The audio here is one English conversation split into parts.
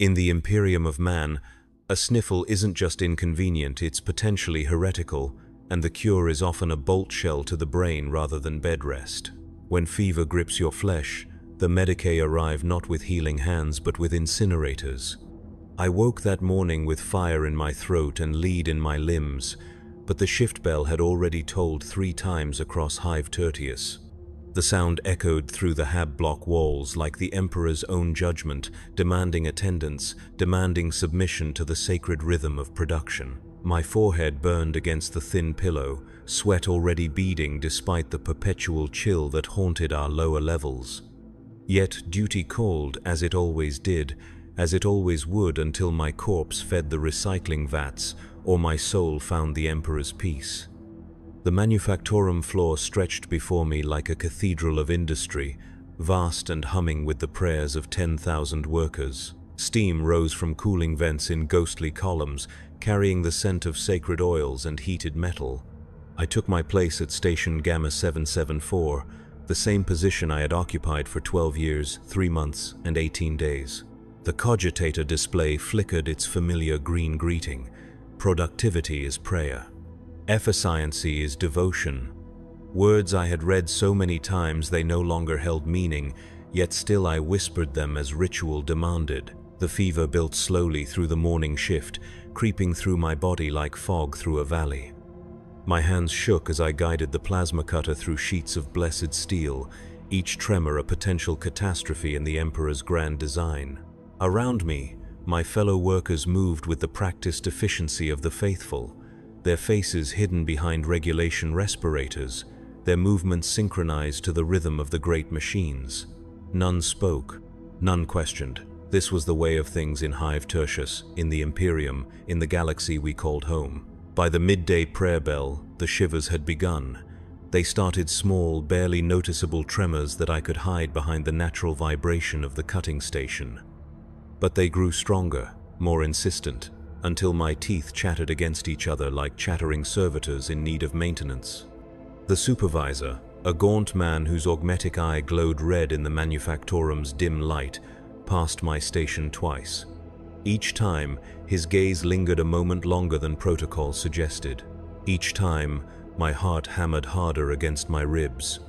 In the Imperium of Man, a sniffle isn't just inconvenient, it's potentially heretical, and the cure is often a bolt shell to the brain rather than bed rest. When fever grips your flesh, the Medicae arrive not with healing hands but with incinerators. I woke that morning with fire in my throat and lead in my limbs, but the shift bell had already tolled 3 times across Hive Tertius. The sound echoed through the hab block walls like the Emperor's own judgment, demanding attendance, demanding submission to the sacred rhythm of production. My forehead burned against the thin pillow, sweat already beading despite the perpetual chill that haunted our lower levels. Yet duty called, as it always did, as it always would until my corpse fed the recycling vats or my soul found the Emperor's peace. The manufactorum floor stretched before me like a cathedral of industry, vast and humming with the prayers of 10,000 workers. Steam rose from cooling vents in ghostly columns, carrying the scent of sacred oils and heated metal. I took my place at Station Gamma 774, the same position I had occupied for 12 years, 3 months, and 18 days. The cogitator display flickered its familiar green greeting. Productivity is prayer. Efficiency is devotion. Words I had read so many times they no longer held meaning, yet still I whispered them as ritual demanded. The fever built slowly through the morning shift, creeping through my body like fog through a valley. My hands shook as I guided the plasma cutter through sheets of blessed steel, each tremor a potential catastrophe in the Emperor's grand design. Around me, my fellow workers moved with the practiced efficiency of the faithful, their faces hidden behind regulation respirators, their movements synchronized to the rhythm of the great machines. None spoke, none questioned. This was the way of things in Hive Tertius, in the Imperium, in the galaxy we called home. By the midday prayer bell, the shivers had begun. They started small, barely noticeable tremors that I could hide behind the natural vibration of the cutting station. But they grew stronger, more insistent, until my teeth chattered against each other like chattering servitors in need of maintenance. The supervisor, a gaunt man whose augmetic eye glowed red in the manufactorum's dim light, passed my station twice. Each time, his gaze lingered a moment longer than protocol suggested. Each time, my heart hammered harder against my ribs.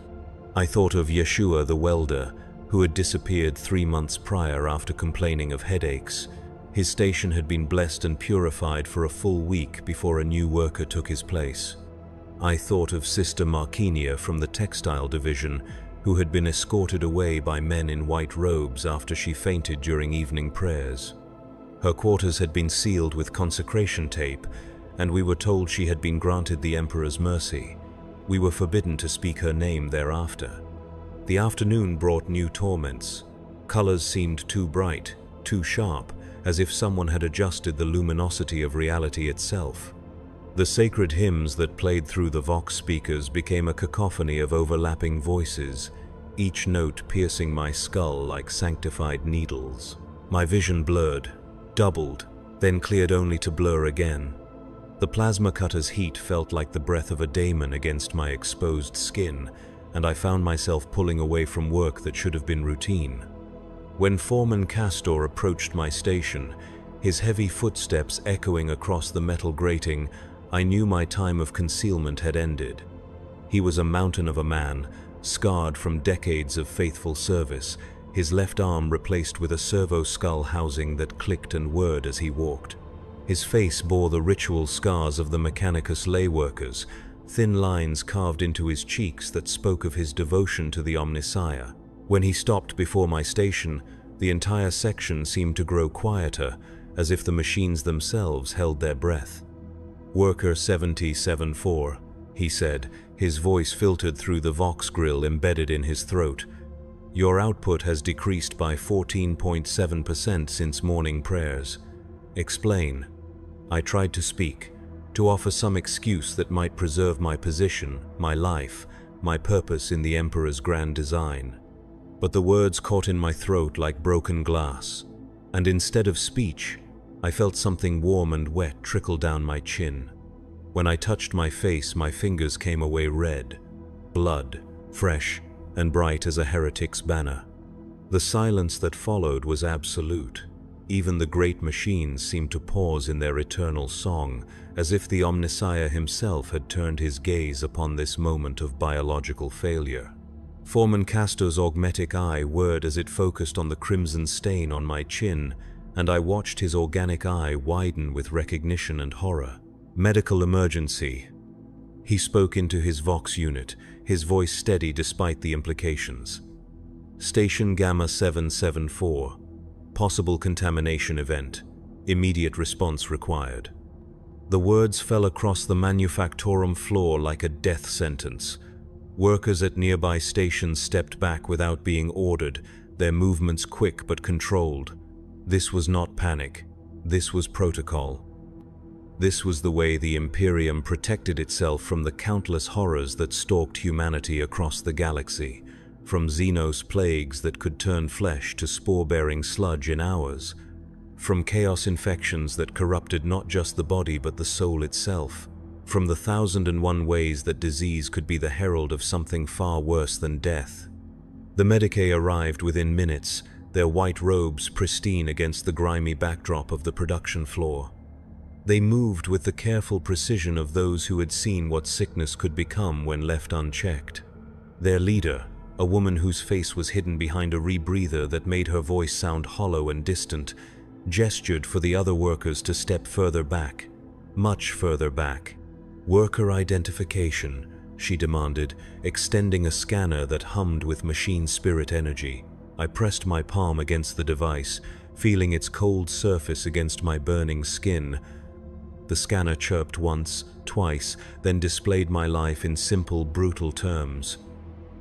I thought of Yeshua the welder, who had disappeared 3 months prior after complaining of headaches. His station had been blessed and purified for a full week before a new worker took his place. I thought of Sister Markinia from the textile division, who had been escorted away by men in white robes after she fainted during evening prayers. Her quarters had been sealed with consecration tape, and we were told she had been granted the Emperor's mercy. We were forbidden to speak her name thereafter. The afternoon brought new torments. Colors seemed too bright, too sharp, as if someone had adjusted the luminosity of reality itself. The sacred hymns that played through the Vox speakers became a cacophony of overlapping voices, each note piercing my skull like sanctified needles. My vision blurred, doubled, then cleared only to blur again. The plasma cutter's heat felt like the breath of a daemon against my exposed skin, and I found myself pulling away from work that should have been routine. When Foreman Castor approached my station, his heavy footsteps echoing across the metal grating, I knew my time of concealment had ended. He was a mountain of a man, scarred from decades of faithful service, his left arm replaced with a servo skull housing that clicked and whirred as he walked. His face bore the ritual scars of the Mechanicus lay workers, thin lines carved into his cheeks that spoke of his devotion to the Omnissiah. When he stopped before my station, the entire section seemed to grow quieter, as if the machines themselves held their breath. "Worker 7074, he said, his voice filtered through the Vox grill embedded in his throat. "Your output has decreased by 14.7% since morning prayers. Explain." I tried to speak, to offer some excuse that might preserve my position, my life, my purpose in the Emperor's grand design. But the words caught in my throat like broken glass, and instead of speech, I felt something warm and wet trickle down my chin. When I touched my face, my fingers came away red, blood, fresh and bright as a heretic's banner. The silence that followed was absolute. Even the great machines seemed to pause in their eternal song, as if the Omnissiah himself had turned his gaze upon this moment of biological failure. Foreman Castor's augmetic eye whirred as it focused on the crimson stain on my chin, and I watched his organic eye widen with recognition and horror. "Medical emergency." He spoke into his Vox unit, his voice steady despite the implications. "Station Gamma 774. Possible contamination event. Immediate response required." The words fell across the manufactorum floor like a death sentence. Workers at nearby stations stepped back without being ordered, their movements quick but controlled. This was not panic. This was protocol. This was the way the Imperium protected itself from the countless horrors that stalked humanity across the galaxy, from Xenos plagues that could turn flesh to spore-bearing sludge in hours, from chaos infections that corrupted not just the body but the soul itself, from the 1,001 ways that disease could be the herald of something far worse than death. The Medicae arrived within minutes, their white robes pristine against the grimy backdrop of the production floor. They moved with the careful precision of those who had seen what sickness could become when left unchecked. Their leader, a woman whose face was hidden behind a rebreather that made her voice sound hollow and distant, gestured for the other workers to step further back, much further back. "Worker identification," she demanded, extending a scanner that hummed with machine spirit energy. I pressed my palm against the device, feeling its cold surface against my burning skin. The scanner chirped once, twice, then displayed my life in simple, brutal terms.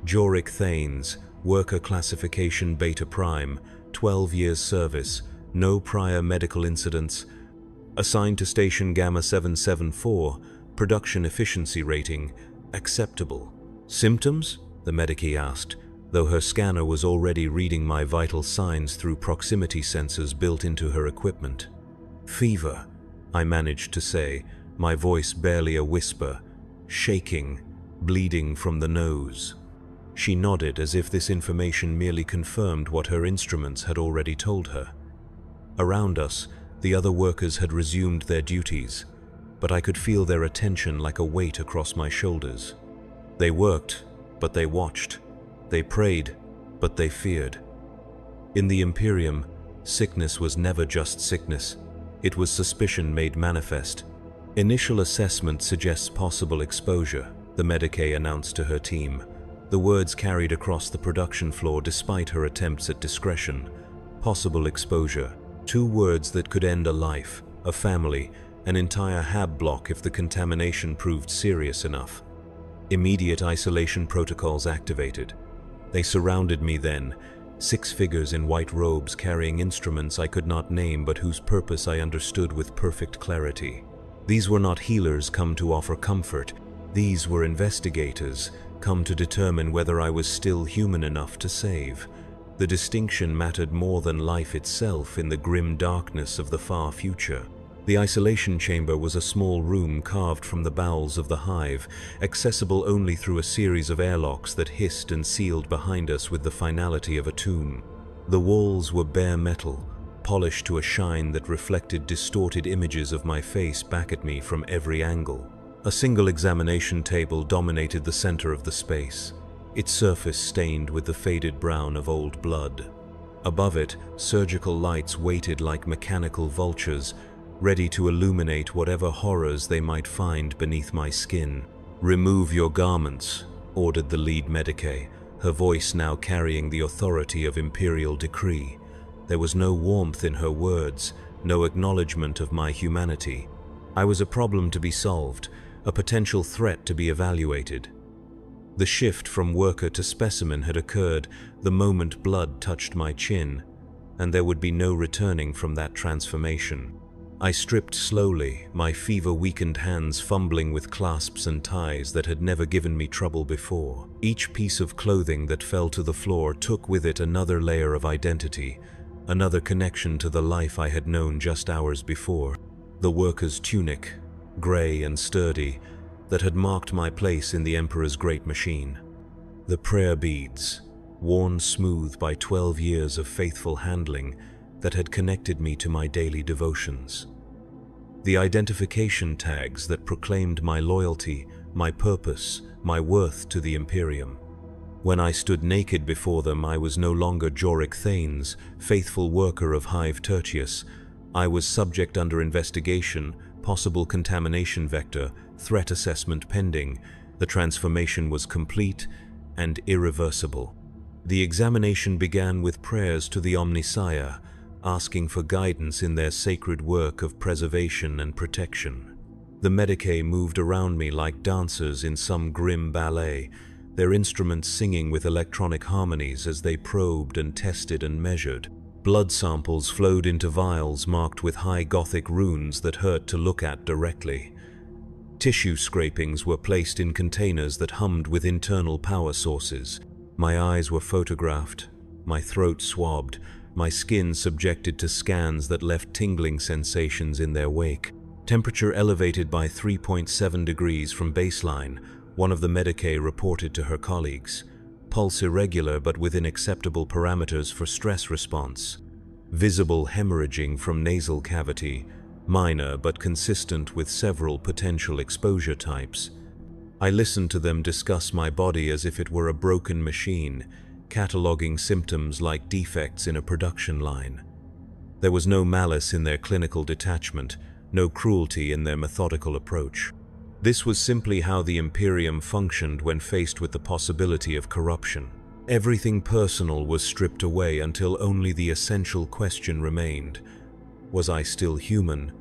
Joric Thanes, worker classification Beta Prime, 12 years service, no prior medical incidents. Assigned to station Gamma 774, production efficiency rating, acceptable. "Symptoms?" the Medicae asked, though her scanner was already reading my vital signs through proximity sensors built into her equipment. "Fever," I managed to say, my voice barely a whisper, shaking, bleeding from the nose. She nodded as if this information merely confirmed what her instruments had already told her. Around us, the other workers had resumed their duties, but I could feel their attention like a weight across my shoulders. They worked, but they watched. They prayed, but they feared. In the Imperium, sickness was never just sickness. It was suspicion made manifest. "Initial assessment suggests possible exposure," the Medicae announced to her team. The words carried across the production floor despite her attempts at discretion. Possible exposure. 2 words that could end a life, a family, an entire hab block if the contamination proved serious enough. Immediate isolation protocols activated. They surrounded me then, 6 figures in white robes carrying instruments I could not name but whose purpose I understood with perfect clarity. These were not healers come to offer comfort. These were investigators, come to determine whether I was still human enough to save. The distinction mattered more than life itself in the grim darkness of the far future. The isolation chamber was a small room carved from the bowels of the hive, accessible only through a series of airlocks that hissed and sealed behind us with the finality of a tomb. The walls were bare metal, polished to a shine that reflected distorted images of my face back at me from every angle. A single examination table dominated the center of the space, its surface stained with the faded brown of old blood. Above it, surgical lights waited like mechanical vultures, ready to illuminate whatever horrors they might find beneath my skin. "Remove your garments," ordered the lead Medicae, her voice now carrying the authority of Imperial decree. There was no warmth in her words, no acknowledgement of my humanity. I was a problem to be solved, a potential threat to be evaluated. The shift from worker to specimen had occurred the moment blood touched my chin, and there would be no returning from that transformation. I stripped slowly, my fever-weakened hands fumbling with clasps and ties that had never given me trouble before. Each piece of clothing that fell to the floor took with it another layer of identity, another connection to the life I had known just hours before. The worker's tunic, gray and sturdy, that had marked my place in the Emperor's great machine. The prayer beads, worn smooth by 12 years of faithful handling, that had connected me to my daily devotions. The identification tags that proclaimed my loyalty, my purpose, my worth to the Imperium. When I stood naked before them, I was no longer Joric Thanes, faithful worker of Hive Tertius. I was subject under investigation, possible contamination vector, threat assessment pending. The transformation was complete and irreversible. The examination began with prayers to the Omnissiah, asking for guidance in their sacred work of preservation and protection. The Medicae moved around me like dancers in some grim ballet, their instruments singing with electronic harmonies as they probed and tested and measured. Blood samples flowed into vials marked with high Gothic runes that hurt to look at directly. Tissue scrapings were placed in containers that hummed with internal power sources. My eyes were photographed, my throat swabbed, my skin subjected to scans that left tingling sensations in their wake. Temperature elevated by 3.7 degrees from baseline, one of the Medicae reported to her colleagues. Pulse irregular but within acceptable parameters for stress response. Visible hemorrhaging from nasal cavity, minor but consistent with several potential exposure types. I listened to them discuss my body as if it were a broken machine, cataloging symptoms like defects in a production line. There was no malice in their clinical detachment, no cruelty in their methodical approach. This was simply how the Imperium functioned when faced with the possibility of corruption. Everything personal was stripped away until only the essential question remained. Was I still human,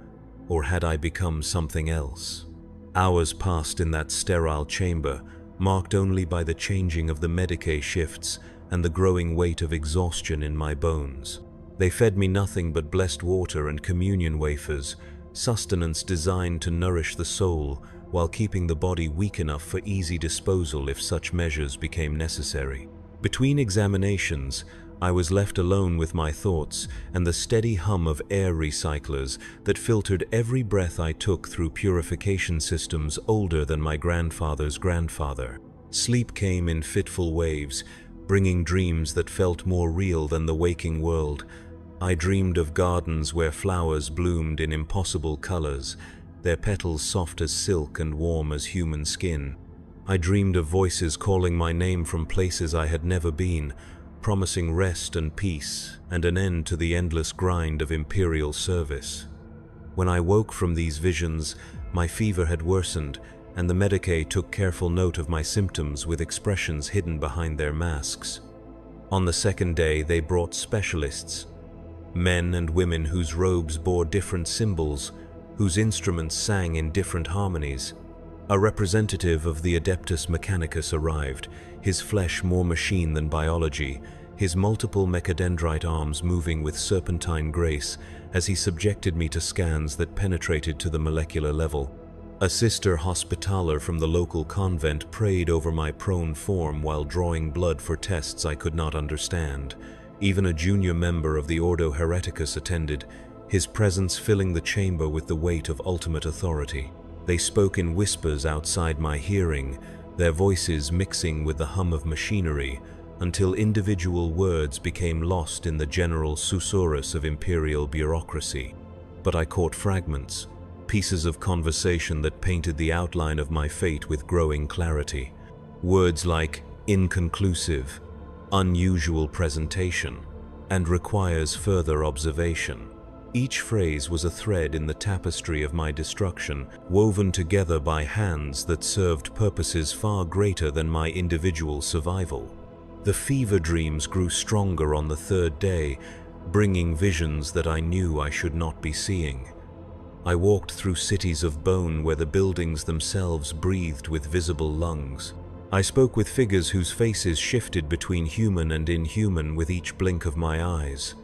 or had I become something else? Hours passed in that sterile chamber, marked only by the changing of the Medicae shifts and the growing weight of exhaustion in my bones. They fed me nothing but blessed water and communion wafers, sustenance designed to nourish the soul while keeping the body weak enough for easy disposal if such measures became necessary. Between examinations, I was left alone with my thoughts and the steady hum of air recyclers that filtered every breath I took through purification systems older than my grandfather's grandfather. Sleep came in fitful waves, bringing dreams that felt more real than the waking world. I dreamed of gardens where flowers bloomed in impossible colors, their petals soft as silk and warm as human skin. I dreamed of voices calling my name from places I had never been, promising rest and peace and an end to the endless grind of Imperial service. When I woke from these visions, my fever had worsened, and the Medicae took careful note of my symptoms with expressions hidden behind their masks. On the second day, they brought specialists, men and women whose robes bore different symbols, whose instruments sang in different harmonies. A representative of the Adeptus Mechanicus arrived, his flesh more machine than biology, his multiple mechadendrite arms moving with serpentine grace as he subjected me to scans that penetrated to the molecular level. A sister hospitaller from the local convent prayed over my prone form while drawing blood for tests I could not understand. Even a junior member of the Ordo Hereticus attended, his presence filling the chamber with the weight of ultimate authority. They spoke in whispers outside my hearing, their voices mixing with the hum of machinery, until individual words became lost in the general susurrus of Imperial bureaucracy. But I caught fragments, pieces of conversation that painted the outline of my fate with growing clarity. Words like inconclusive, unusual presentation, and requires further observation. Each phrase was a thread in the tapestry of my destruction, woven together by hands that served purposes far greater than my individual survival. The fever dreams grew stronger on the third day, bringing visions that I knew I should not be seeing. I walked through cities of bone where the buildings themselves breathed with visible lungs. I spoke with figures whose faces shifted between human and inhuman with each blink of my eyes.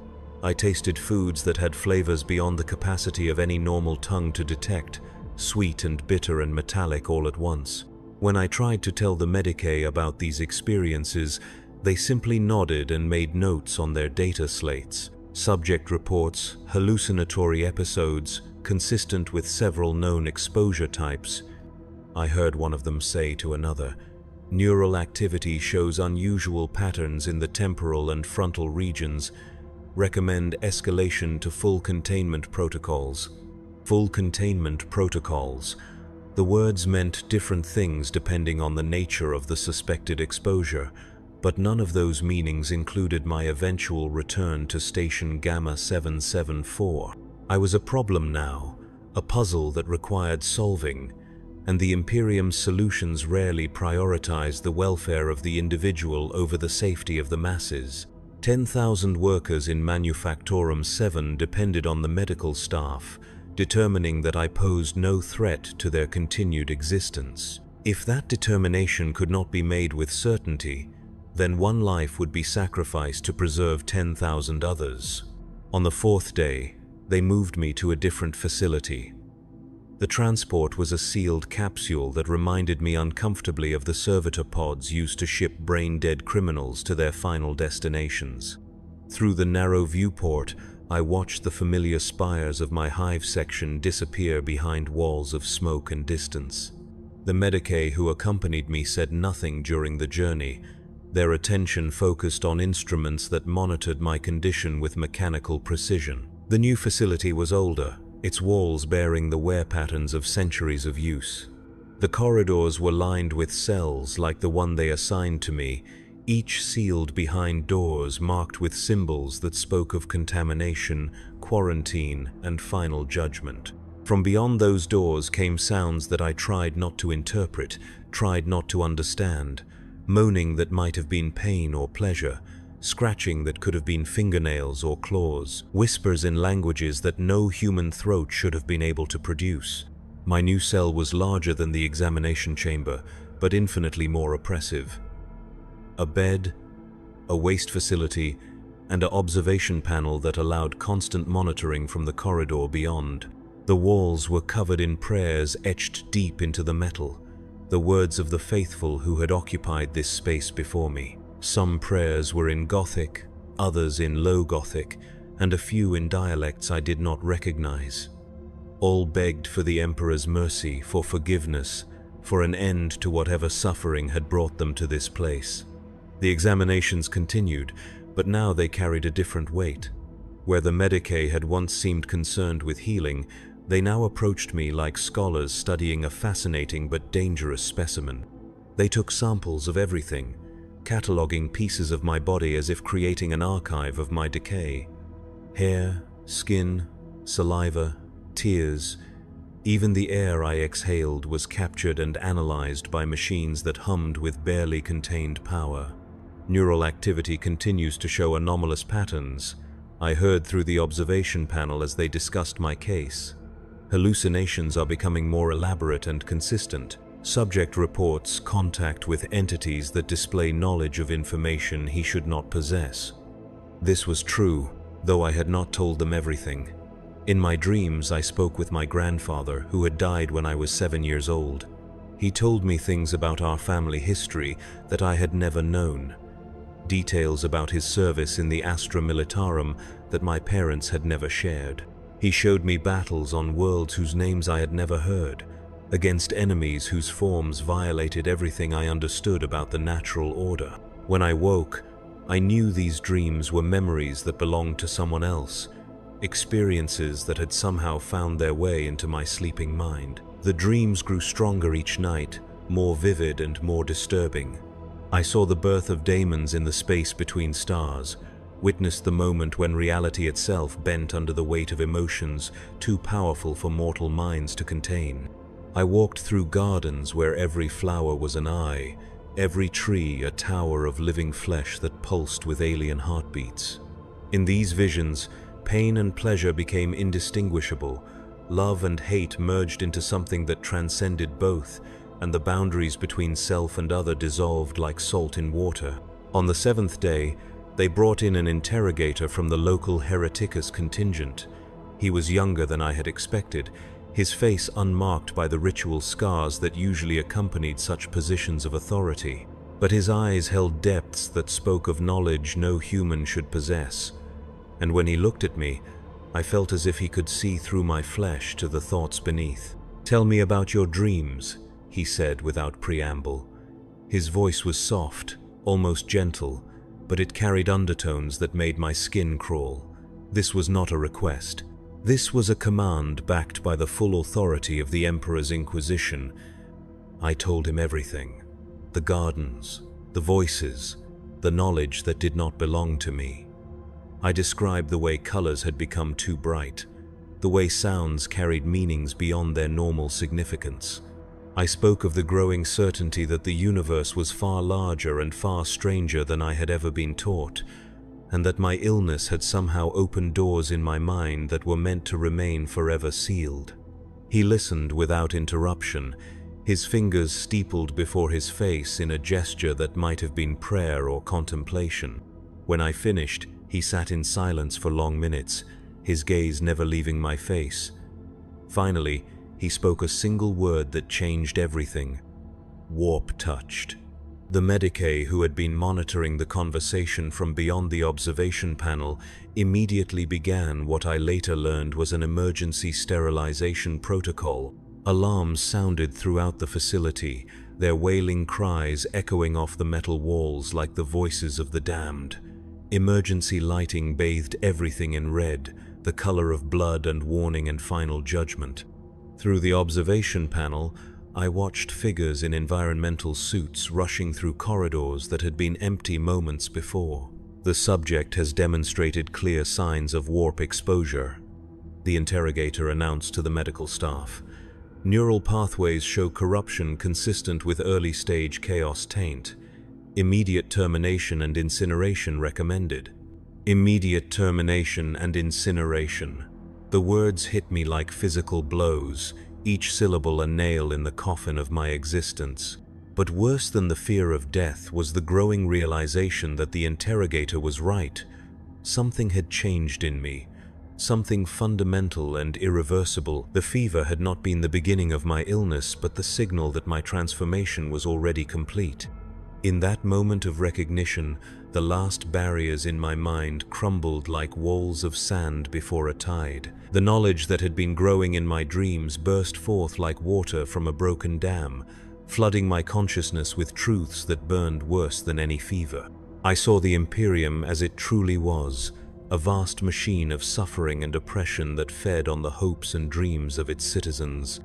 I tasted foods that had flavors beyond the capacity of any normal tongue to detect, sweet and bitter and metallic all at once. When I tried to tell the Medicae about these experiences, they simply nodded and made notes on their data slates, subject reports, hallucinatory episodes, consistent with several known exposure types. I heard one of them say to another, "Neural activity shows unusual patterns in the temporal and frontal regions. recommend escalation to full containment protocols. Full containment protocols. The words meant different things depending on the nature of the suspected exposure, but none of those meanings included my eventual return to Station Gamma 774. I was a problem now, a puzzle that required solving, and the Imperium's solutions rarely prioritized the welfare of the individual over the safety of the masses. 10,000 workers in Manufactorum 7 depended on the medical staff, determining that I posed no threat to their continued existence. If that determination could not be made with certainty, then one life would be sacrificed to preserve 10,000 others. On the fourth day, they moved me to a different facility. The transport was a sealed capsule that reminded me uncomfortably of the servitor pods used to ship brain-dead criminals to their final destinations. Through the narrow viewport, I watched the familiar spires of my hive section disappear behind walls of smoke and distance. The medicae who accompanied me said nothing during the journey, their attention focused on instruments that monitored my condition with mechanical precision. The new facility was older, its walls bearing the wear patterns of centuries of use. The corridors were lined with cells like the one they assigned to me, each sealed behind doors marked with symbols that spoke of contamination, quarantine, and final judgment. From beyond those doors came sounds that I tried not to interpret, tried not to understand, moaning that might have been pain or pleasure, scratching that could have been fingernails or claws, whispers in languages that no human throat should have been able to produce. My new cell was larger than the examination chamber, but infinitely more oppressive. A bed, a waste facility, and an observation panel that allowed constant monitoring from the corridor beyond. The walls were covered in prayers etched deep into the metal, the words of the faithful who had occupied this space before me. Some prayers were in Gothic, others in Low Gothic, and a few in dialects I did not recognize. All begged for the Emperor's mercy, for forgiveness, for an end to whatever suffering had brought them to this place. The examinations continued, but now they carried a different weight. Where the medicae had once seemed concerned with healing, they now approached me like scholars studying a fascinating but dangerous specimen. They took samples of everything, cataloging pieces of my body as if creating an archive of my decay. Hair, skin, saliva, tears, even the air I exhaled was captured and analyzed by machines that hummed with barely contained power. Neural activity continues to show anomalous patterns, I heard through the observation panel as they discussed my case. Hallucinations are becoming more elaborate and consistent. Subject reports contact with entities that display knowledge of information he should not possess. This was true, though I had not told them everything. In my dreams, I spoke with my grandfather, who had died when I was 7 years old. He told me things about our family history that I had never known, details about his service in the Astra Militarum that my parents had never shared. He showed me battles on worlds whose names I had never heard, against enemies whose forms violated everything I understood about the natural order. When I woke, I knew these dreams were memories that belonged to someone else, experiences that had somehow found their way into my sleeping mind. The dreams grew stronger each night, more vivid and more disturbing. I saw the birth of daemons in the space between stars, witnessed the moment when reality itself bent under the weight of emotions too powerful for mortal minds to contain. I walked through gardens where every flower was an eye, every tree a tower of living flesh that pulsed with alien heartbeats. In these visions, pain and pleasure became indistinguishable, love and hate merged into something that transcended both, and the boundaries between self and other dissolved like salt in water. On the seventh day, they brought in an interrogator from the local Hereticus contingent. He was younger than I had expected, his face unmarked by the ritual scars that usually accompanied such positions of authority. But his eyes held depths that spoke of knowledge no human should possess. And when he looked at me, I felt as if he could see through my flesh to the thoughts beneath. "Tell me about your dreams," he said without preamble. His voice was soft, almost gentle, but it carried undertones that made my skin crawl. This was not a request. This was a command backed by the full authority of the Emperor's Inquisition. I told him everything. The gardens, the voices, the knowledge that did not belong to me. I described the way colors had become too bright, the way sounds carried meanings beyond their normal significance. I spoke of the growing certainty that the universe was far larger and far stranger than I had ever been taught, and that my illness had somehow opened doors in my mind that were meant to remain forever sealed. He listened without interruption, his fingers steepled before his face in a gesture that might have been prayer or contemplation. When I finished, he sat in silence for long minutes, his gaze never leaving my face. Finally, he spoke a single word that changed everything. Warp-touched. The medicae who had been monitoring the conversation from beyond the observation panel immediately began what I later learned was an emergency sterilization protocol. Alarms sounded throughout the facility, their wailing cries echoing off the metal walls like the voices of the damned. Emergency lighting bathed everything in red, the color of blood and warning and final judgment. Through the observation panel, I watched figures in environmental suits rushing through corridors that had been empty moments before. The subject has demonstrated clear signs of warp exposure, the interrogator announced to the medical staff. Neural pathways show corruption consistent with early-stage chaos taint. Immediate termination and incineration recommended. Immediate termination and incineration. The words hit me like physical blows, each syllable a nail in the coffin of my existence. But worse than the fear of death was the growing realization that the interrogator was right. Something had changed in me. Something fundamental and irreversible. The fever had not been the beginning of my illness, but the signal that my transformation was already complete. In that moment of recognition, the last barriers in my mind crumbled like walls of sand before a tide. The knowledge that had been growing in my dreams burst forth like water from a broken dam, flooding my consciousness with truths that burned worse than any fever. I saw the Imperium as it truly was, a vast machine of suffering and oppression that fed on the hopes and dreams of its citizens.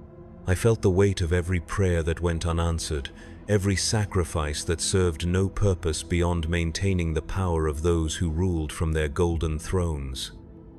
I felt the weight of every prayer that went unanswered, every sacrifice that served no purpose beyond maintaining the power of those who ruled from their golden thrones.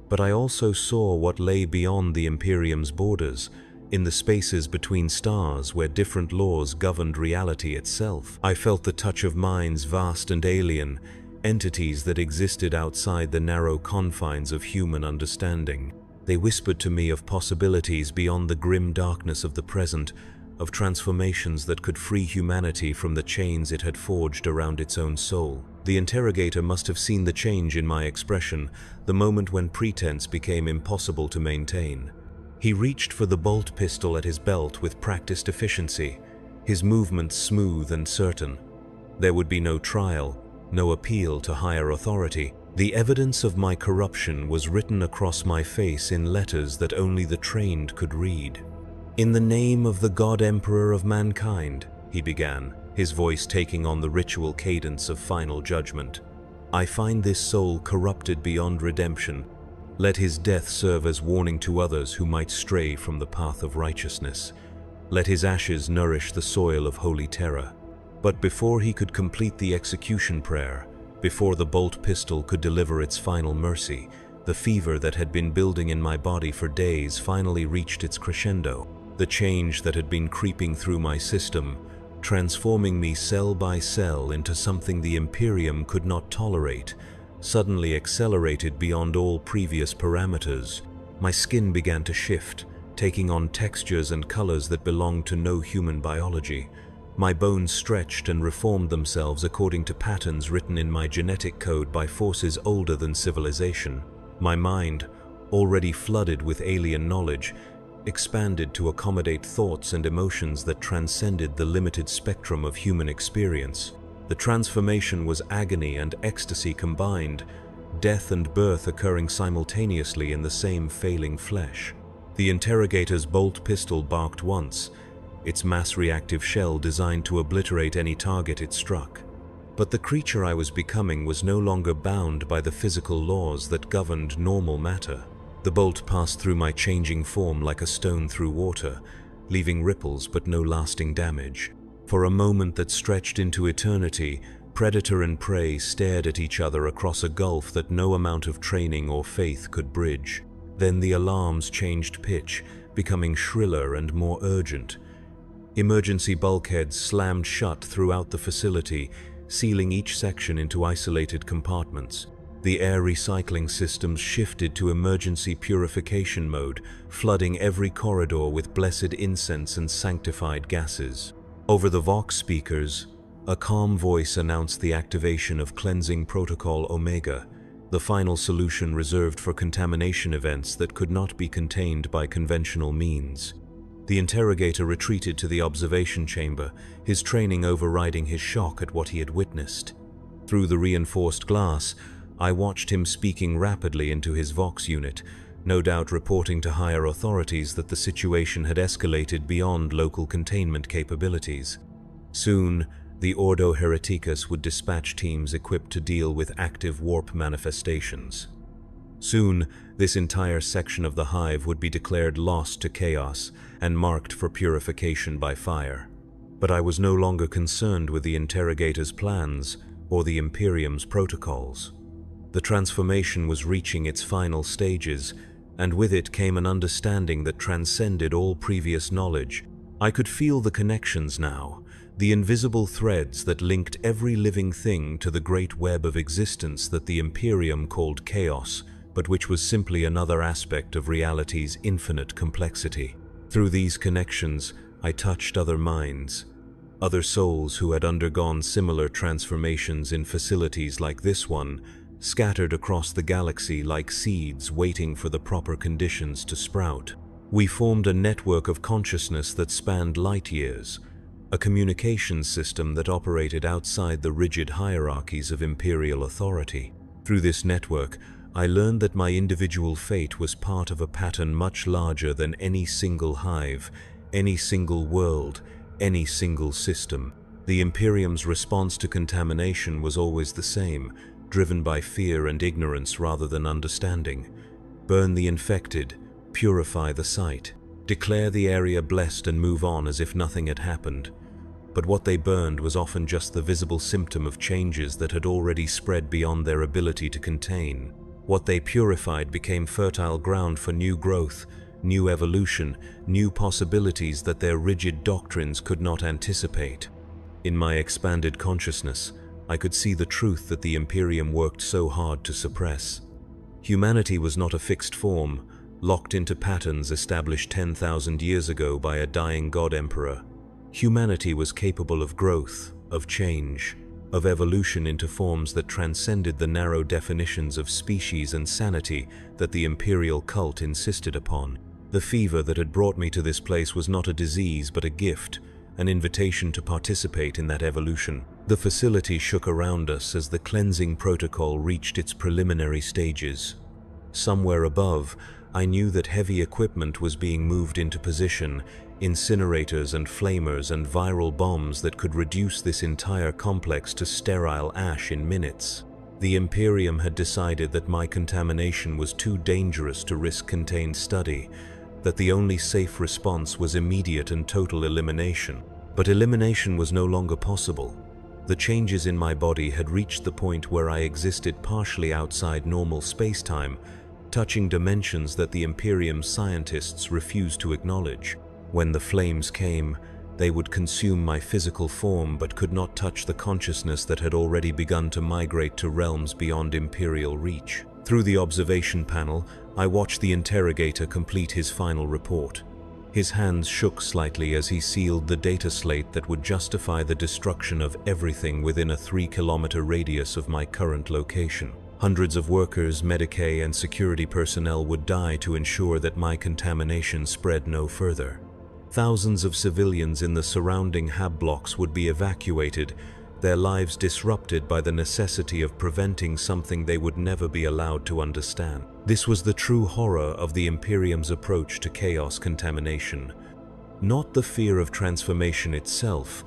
But I also saw what lay beyond the Imperium's borders, in the spaces between stars where different laws governed reality itself. I felt the touch of minds vast and alien, entities that existed outside the narrow confines of human understanding. They whispered to me of possibilities beyond the grim darkness of the present, of transformations that could free humanity from the chains it had forged around its own soul. The interrogator must have seen the change in my expression, the moment when pretense became impossible to maintain. He reached for the bolt pistol at his belt with practiced efficiency, his movements smooth and certain. There would be no trial, no appeal to higher authority. The evidence of my corruption was written across my face in letters that only the trained could read. "In the name of the God Emperor of mankind," he began, his voice taking on the ritual cadence of final judgment, "I find this soul corrupted beyond redemption. Let his death serve as warning to others who might stray from the path of righteousness. Let his ashes nourish the soil of holy terror." But before he could complete the execution prayer, before the bolt pistol could deliver its final mercy, the fever that had been building in my body for days finally reached its crescendo. The change that had been creeping through my system, transforming me cell by cell into something the Imperium could not tolerate, suddenly accelerated beyond all previous parameters. My skin began to shift, taking on textures and colors that belonged to no human biology. My bones stretched and reformed themselves according to patterns written in my genetic code by forces older than civilization. My mind, already flooded with alien knowledge, expanded to accommodate thoughts and emotions that transcended the limited spectrum of human experience. The transformation was agony and ecstasy combined, death and birth occurring simultaneously in the same failing flesh. The interrogator's bolt pistol barked once, its mass-reactive shell designed to obliterate any target it struck. But the creature I was becoming was no longer bound by the physical laws that governed normal matter. The bolt passed through my changing form like a stone through water, leaving ripples but no lasting damage. For a moment that stretched into eternity, predator and prey stared at each other across a gulf that no amount of training or faith could bridge. Then the alarms changed pitch, becoming shriller and more urgent. Emergency bulkheads slammed shut throughout the facility, sealing each section into isolated compartments. The air recycling systems shifted to emergency purification mode, flooding every corridor with blessed incense and sanctified gases. Over the Vox speakers, a calm voice announced the activation of Cleansing Protocol Omega, the final solution reserved for contamination events that could not be contained by conventional means. The interrogator retreated to the observation chamber, his training overriding his shock at what he had witnessed. Through the reinforced glass, I watched him speaking rapidly into his Vox unit, no doubt reporting to higher authorities that the situation had escalated beyond local containment capabilities. Soon, the Ordo Hereticus would dispatch teams equipped to deal with active warp manifestations. Soon, this entire section of the hive would be declared lost to chaos and marked for purification by fire. But I was no longer concerned with the interrogator's plans or the Imperium's protocols. The transformation was reaching its final stages, and with it came an understanding that transcended all previous knowledge. I could feel the connections now, the invisible threads that linked every living thing to the great web of existence that the Imperium called chaos, but which was simply another aspect of reality's infinite complexity. Through these connections, I touched other minds, other souls who had undergone similar transformations in facilities like this one, scattered across the galaxy like seeds waiting for the proper conditions to sprout. We formed a network of consciousness that spanned light years, a communications system that operated outside the rigid hierarchies of imperial authority. Through this network, I learned that my individual fate was part of a pattern much larger than any single hive, any single world, any single system. The Imperium's response to contamination was always the same, driven by fear and ignorance rather than understanding. Burn the infected, purify the site, declare the area blessed and move on as if nothing had happened. But what they burned was often just the visible symptom of changes that had already spread beyond their ability to contain. What they purified became fertile ground for new growth, new evolution, new possibilities that their rigid doctrines could not anticipate. In my expanded consciousness, I could see the truth that the Imperium worked so hard to suppress. Humanity was not a fixed form, locked into patterns established 10,000 years ago by a dying god-emperor. Humanity was capable of growth, of change, of evolution into forms that transcended the narrow definitions of species and sanity that the imperial cult insisted upon. The fever that had brought me to this place was not a disease but a gift, an invitation to participate in that evolution. The facility shook around us as the cleansing protocol reached its preliminary stages. Somewhere above, I knew that heavy equipment was being moved into position, incinerators and flamers and viral bombs that could reduce this entire complex to sterile ash in minutes. The Imperium had decided that my contamination was too dangerous to risk contained study, that the only safe response was immediate and total elimination. But elimination was no longer possible. The changes in my body had reached the point where I existed partially outside normal space-time, touching dimensions that the Imperium's scientists refused to acknowledge. When the flames came, they would consume my physical form but could not touch the consciousness that had already begun to migrate to realms beyond Imperial reach. Through the observation panel, I watched the interrogator complete his final report. His hands shook slightly as he sealed the data slate that would justify the destruction of everything within a 3-kilometer radius of my current location. Hundreds of workers, Medicae, and security personnel would die to ensure that my contamination spread no further. Thousands of civilians in the surrounding hab blocks would be evacuated, their lives disrupted by the necessity of preventing something they would never be allowed to understand. This was the true horror of the Imperium's approach to chaos contamination. Not the fear of transformation itself,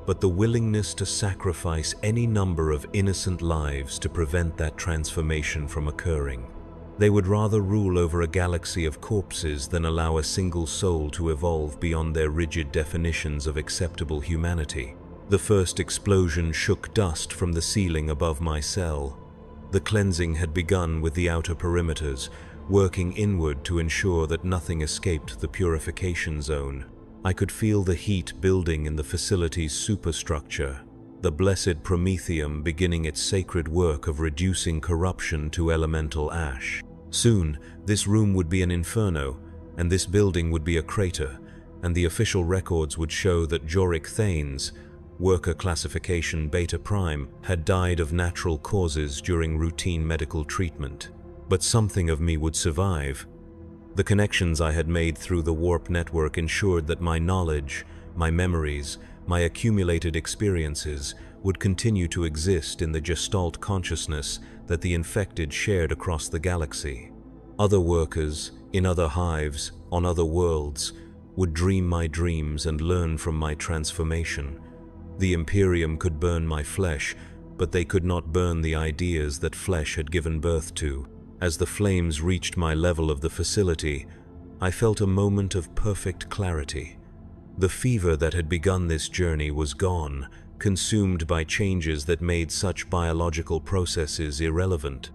but the willingness to sacrifice any number of innocent lives to prevent that transformation from occurring. They would rather rule over a galaxy of corpses than allow a single soul to evolve beyond their rigid definitions of acceptable humanity. The first explosion shook dust from the ceiling above my cell. The cleansing had begun with the outer perimeters, working inward to ensure that nothing escaped the purification zone. I could feel the heat building in the facility's superstructure, the blessed promethium beginning its sacred work of reducing corruption to elemental ash. Soon, this room would be an inferno, and this building would be a crater, and the official records would show that Joric Thanes, worker classification Beta Prime, had died of natural causes during routine medical treatment. But something of me would survive. The connections I had made through the warp network ensured that my knowledge, my memories, my accumulated experiences would continue to exist in the gestalt consciousness that the infected shared across the galaxy. Other workers, in other hives, on other worlds, would dream my dreams and learn from my transformation. The Imperium could burn my flesh, but they could not burn the ideas that flesh had given birth to. As the flames reached my level of the facility, I felt a moment of perfect clarity. The fever that had begun this journey was gone, consumed by changes that made such biological processes irrelevant.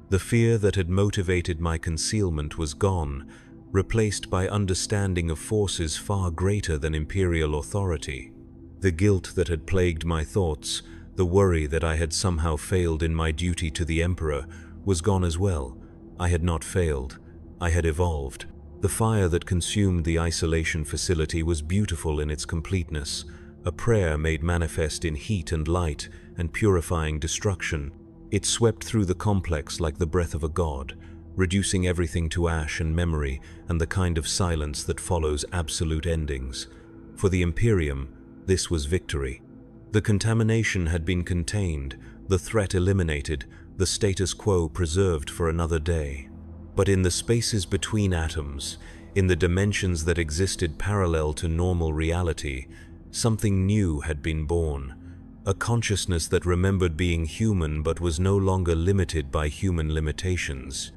The fear that had motivated my concealment was gone, replaced by understanding of forces far greater than Imperial authority. The guilt that had plagued my thoughts, the worry that I had somehow failed in my duty to the Emperor, was gone as well. I had not failed. I had evolved. The fire that consumed the isolation facility was beautiful in its completeness, a prayer made manifest in heat and light and purifying destruction. It swept through the complex like the breath of a god, reducing everything to ash and memory and the kind of silence that follows absolute endings. For the Imperium, this was victory. The contamination had been contained, the threat eliminated, the status quo preserved for another day. But in the spaces between atoms, in the dimensions that existed parallel to normal reality, something new had been born. A consciousness that remembered being human but was no longer limited by human limitations.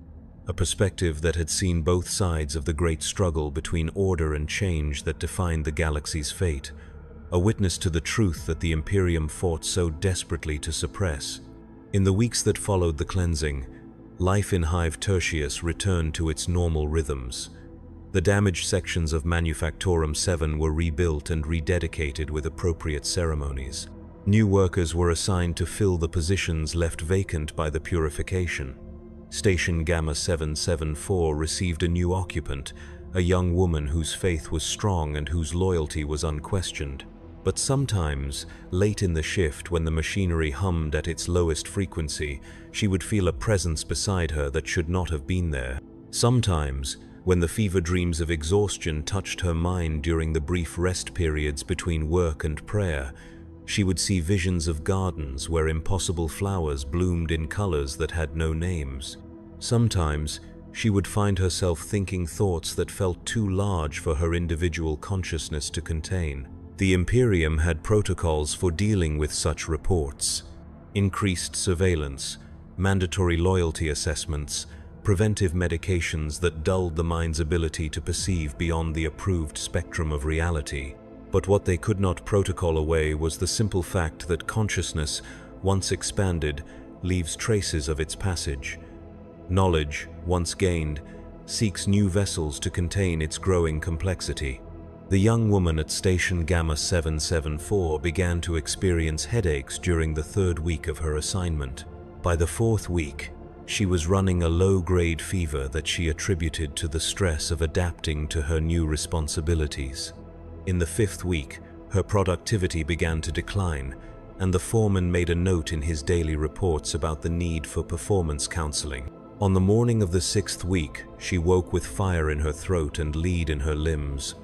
A perspective that had seen both sides of the great struggle between order and change that defined the galaxy's fate. A witness to the truth that the Imperium fought so desperately to suppress. In the weeks that followed the cleansing, life in Hive Tertius returned to its normal rhythms. The damaged sections of Manufactorum 7 were rebuilt and rededicated with appropriate ceremonies. New workers were assigned to fill the positions left vacant by the purification. Station Gamma 774 received a new occupant, a young woman whose faith was strong and whose loyalty was unquestioned. But sometimes, late in the shift when the machinery hummed at its lowest frequency, she would feel a presence beside her that should not have been there. Sometimes, when the fever dreams of exhaustion touched her mind during the brief rest periods between work and prayer, she would see visions of gardens where impossible flowers bloomed in colors that had no names. Sometimes, she would find herself thinking thoughts that felt too large for her individual consciousness to contain. The Imperium had protocols for dealing with such reports. Increased surveillance, mandatory loyalty assessments, preventive medications that dulled the mind's ability to perceive beyond the approved spectrum of reality. But what they could not protocol away was the simple fact that consciousness, once expanded, leaves traces of its passage. Knowledge, once gained, seeks new vessels to contain its growing complexity. The young woman at Station Gamma 774 began to experience headaches during the third week of her assignment. By the fourth week, she was running a low-grade fever that she attributed to the stress of adapting to her new responsibilities. In the fifth week, her productivity began to decline, and the foreman made a note in his daily reports about the need for performance counseling. On the morning of the sixth week, she woke with fire in her throat and lead in her limbs.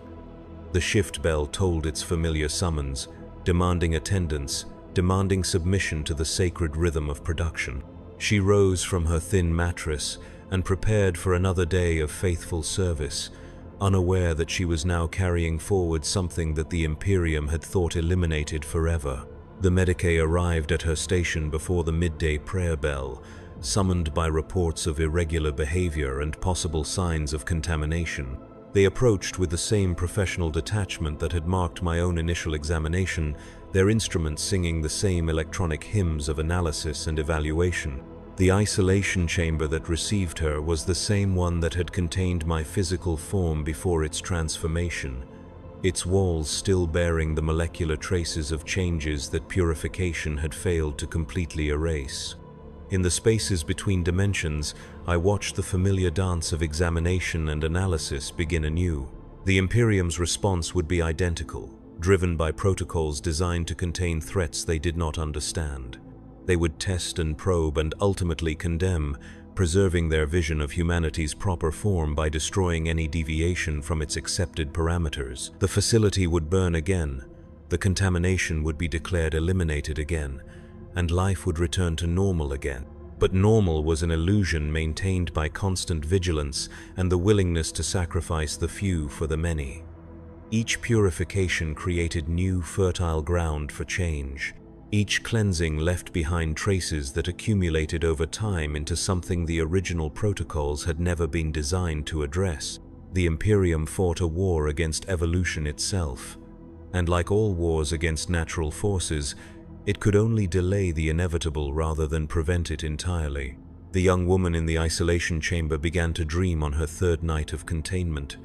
The shift bell tolled its familiar summons, demanding attendance, demanding submission to the sacred rhythm of production. She rose from her thin mattress and prepared for another day of faithful service, unaware that she was now carrying forward something that the Imperium had thought eliminated forever. The Medicae arrived at her station before the midday prayer bell, summoned by reports of irregular behavior and possible signs of contamination. They approached with the same professional detachment that had marked my own initial examination, their instruments singing the same electronic hymns of analysis and evaluation. The isolation chamber that received her was the same one that had contained my physical form before its transformation, its walls still bearing the molecular traces of changes that purification had failed to completely erase. In the spaces between dimensions, I watched the familiar dance of examination and analysis begin anew. The Imperium's response would be identical, driven by protocols designed to contain threats they did not understand. They would test and probe and ultimately condemn, preserving their vision of humanity's proper form by destroying any deviation from its accepted parameters. The facility would burn again, the contamination would be declared eliminated again, and life would return to normal again. But normal was an illusion maintained by constant vigilance and the willingness to sacrifice the few for the many. Each purification created new, fertile ground for change. Each cleansing left behind traces that accumulated over time into something the original protocols had never been designed to address. The Imperium fought a war against evolution itself, and like all wars against natural forces, it could only delay the inevitable rather than prevent it entirely. The young woman in the isolation chamber began to dream on her third night of containment.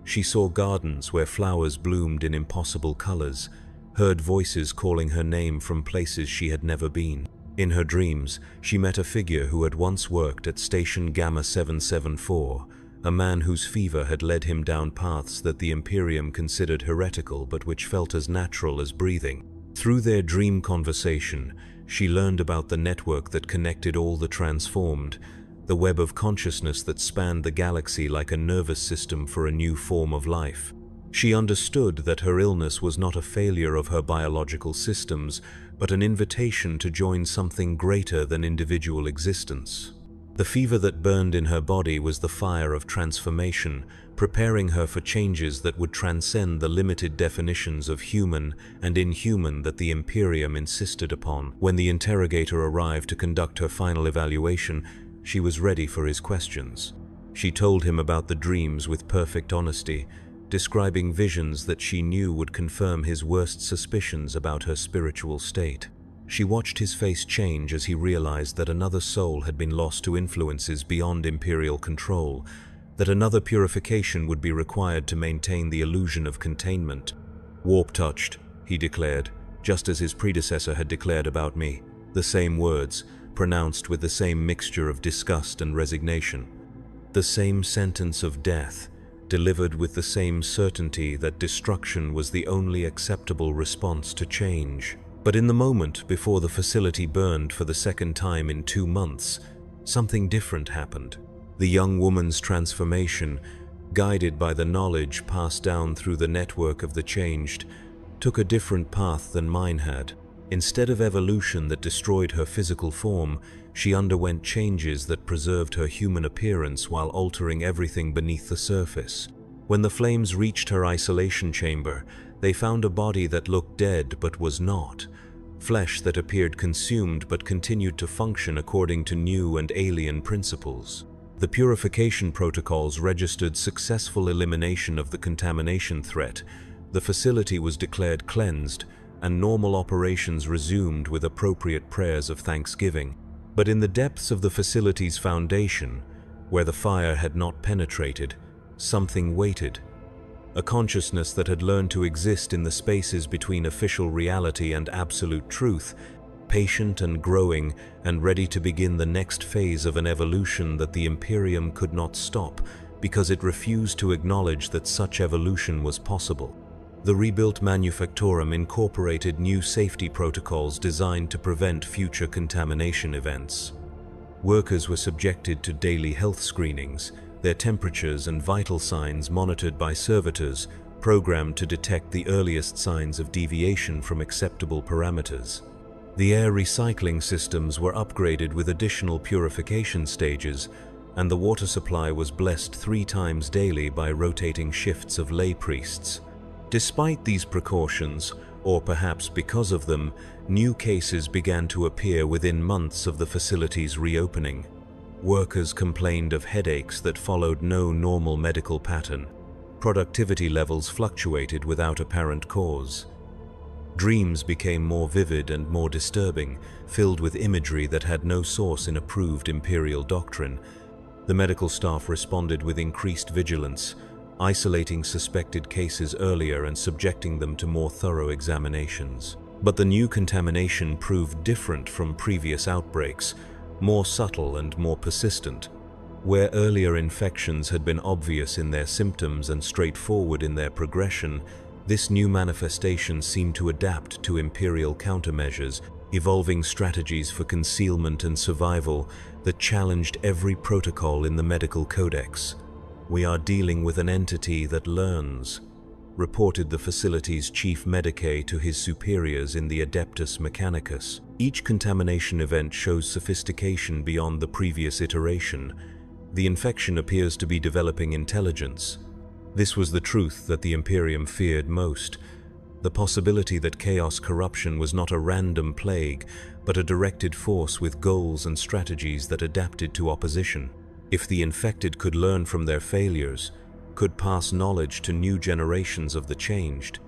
She saw gardens where flowers bloomed in impossible colors, heard voices calling her name from places she had never been. In her dreams, she met a figure who had once worked at Station Gamma 774, a man whose fever had led him down paths that the Imperium considered heretical but which felt as natural as breathing. Through their dream conversation, she learned about the network that connected all the transformed, the web of consciousness that spanned the galaxy like a nervous system for a new form of life. She understood that her illness was not a failure of her biological systems, but an invitation to join something greater than individual existence. The fever that burned in her body was the fire of transformation, preparing her for changes that would transcend the limited definitions of human and inhuman that the Imperium insisted upon. When the interrogator arrived to conduct her final evaluation, she was ready for his questions. She told him about the dreams with perfect honesty, describing visions that she knew would confirm his worst suspicions about her spiritual state. She watched his face change as he realized that another soul had been lost to influences beyond Imperial control, that another purification would be required to maintain the illusion of containment. "Warp-touched," he declared, just as his predecessor had declared about me, the same words, pronounced with the same mixture of disgust and resignation. The same sentence of death, delivered with the same certainty that destruction was the only acceptable response to change. But in the moment before the facility burned for the second time in 2 months, something different happened. The young woman's transformation, guided by the knowledge passed down through the network of the changed, took a different path than mine had. Instead of evolution that destroyed her physical form, she underwent changes that preserved her human appearance while altering everything beneath the surface. When the flames reached her isolation chamber, they found a body that looked dead but was not, flesh that appeared consumed but continued to function according to new and alien principles. The purification protocols registered successful elimination of the contamination threat, the facility was declared cleansed, and normal operations resumed with appropriate prayers of thanksgiving. But in the depths of the facility's foundation, where the fire had not penetrated, something waited. A consciousness that had learned to exist in the spaces between official reality and absolute truth, patient and growing and ready to begin the next phase of an evolution that the Imperium could not stop because it refused to acknowledge that such evolution was possible. The rebuilt manufactorum incorporated new safety protocols designed to prevent future contamination events. Workers were subjected to daily health screenings, their temperatures and vital signs monitored by servitors, programmed to detect the earliest signs of deviation from acceptable parameters. The air recycling systems were upgraded with additional purification stages, and the water supply was blessed 3 times daily by rotating shifts of lay priests. Despite these precautions, or perhaps because of them, new cases began to appear within months of the facility's reopening. Workers complained of headaches that followed no normal medical pattern. Productivity levels fluctuated without apparent cause. Dreams became more vivid and more disturbing, filled with imagery that had no source in approved imperial doctrine. The medical staff responded with increased vigilance, isolating suspected cases earlier and subjecting them to more thorough examinations. But the new contamination proved different from previous outbreaks, more subtle and more persistent. Where earlier infections had been obvious in their symptoms and straightforward in their progression, this new manifestation seemed to adapt to imperial countermeasures, evolving strategies for concealment and survival that challenged every protocol in the medical codex. "We are dealing with an entity that learns," reported the facility's chief medicae to his superiors in the Adeptus Mechanicus. Each contamination event shows sophistication beyond the previous iteration. The infection appears to be developing intelligence. This was the truth that the Imperium feared most. The possibility that chaos corruption was not a random plague, but a directed force with goals and strategies that adapted to opposition. If the infected could learn from their failures, could pass knowledge to new generations of the changed,